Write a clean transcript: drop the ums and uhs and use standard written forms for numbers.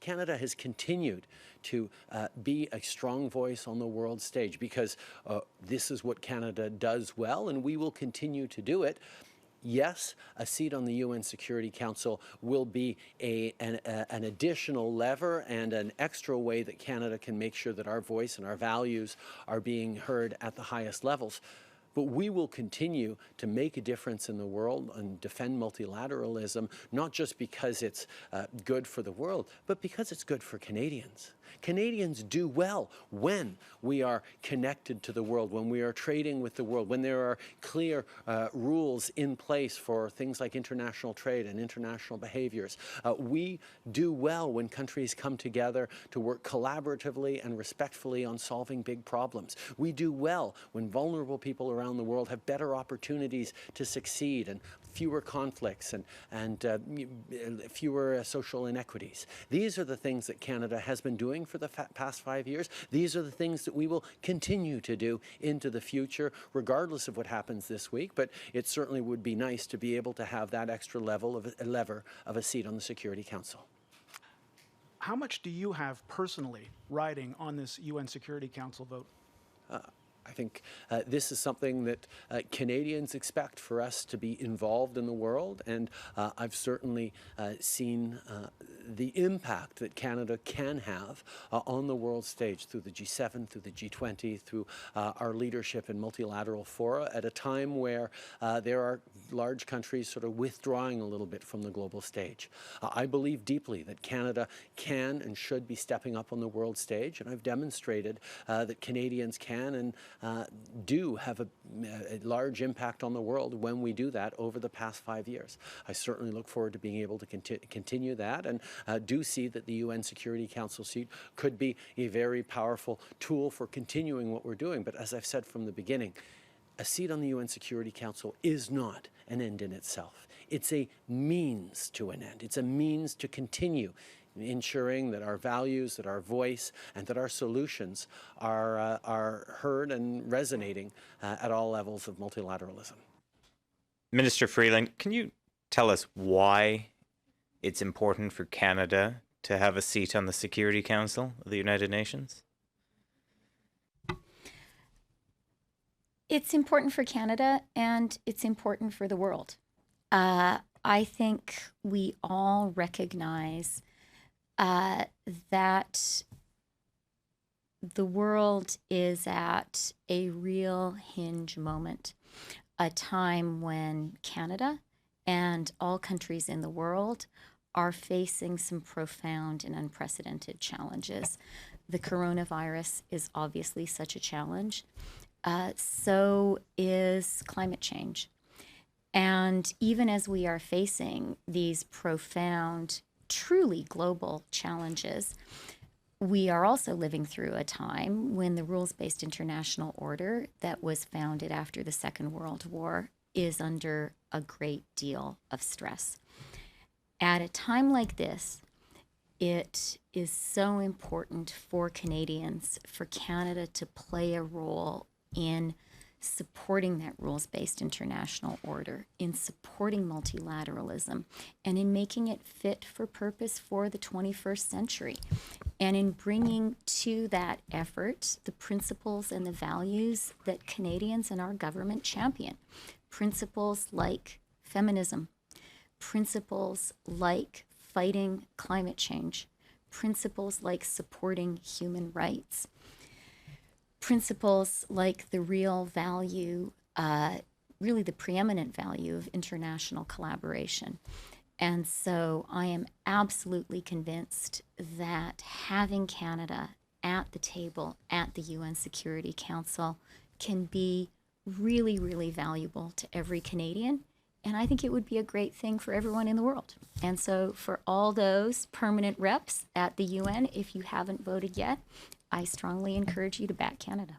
Canada has continued to be a strong voice on the world stage because this is what Canada does well, and we will continue to do it. Yes, a seat on the UN Security Council will be an additional lever and an extra way that Canada can make sure that our voice and our values are being heard at the highest levels. But we will continue to make a difference in the world and defend multilateralism, not just because it's good for the world, but because it's good for Canadians. Canadians do well when we are connected to the world, when we are trading with the world, when there are clear rules in place for things like international trade and international behaviors. We do well when countries come together to work collaboratively and respectfully on solving big problems. We do well when vulnerable people around the world have better opportunities to succeed and fewer conflicts and fewer social inequities. These are the things that Canada has been doing for the past 5 years. These are the things that we will continue to do into the future, regardless of what happens this week. But it certainly would be nice to be able to have that extra lever of a seat on the Security Council. How much do you have personally riding on this UN Security Council vote? I think this is something that Canadians expect for us to be involved in the world, and I've certainly seen the impact that Canada can have on the world stage through the G7, through the G20, through our leadership in multilateral fora at a time where there are large countries sort of withdrawing a little bit from the global stage. I believe deeply that Canada can and should be stepping up on the world stage, and I've demonstrated that Canadians can and do have a large impact on the world when we do that over the past 5 years. I certainly look forward to being able to continue that, and do see that the UN Security Council seat could be a very powerful tool for continuing what we're doing. But as I've said from the beginning, a seat on the UN Security Council is not an end in itself. It's a means to an end. It's a means to continue ensuring that our values, that our voice, and that our solutions are heard and resonating at all levels of multilateralism. Minister Freeland, can you tell us why it's important for Canada to have a seat on the Security Council of the United Nations? It's important for Canada, and it's important for the world. I think we all recognize that the world is at a real hinge moment, a time when Canada and all countries in the world are facing some profound and unprecedented challenges. The coronavirus is obviously such a challenge. So is climate change. And even as we are facing these profound, truly global challenges, we are also living through a time when the rules-based international order that was founded after the Second World War is under a great deal of stress. At a time like this, it is so important for Canadians, for Canada to play a role in supporting that rules-based international order, in supporting multilateralism, and in making it fit for purpose for the 21st century, and in bringing to that effort the principles and the values that Canadians and our government champion. Principles like feminism, principles like fighting climate change, principles like supporting human rights, principles like the real value, really the preeminent value of international collaboration. And so I am absolutely convinced that having Canada at the table at the UN Security Council can be really, really valuable to every Canadian. And I think it would be a great thing for everyone in the world. And so for all those permanent reps at the UN, if you haven't voted yet, I strongly encourage you to back Canada.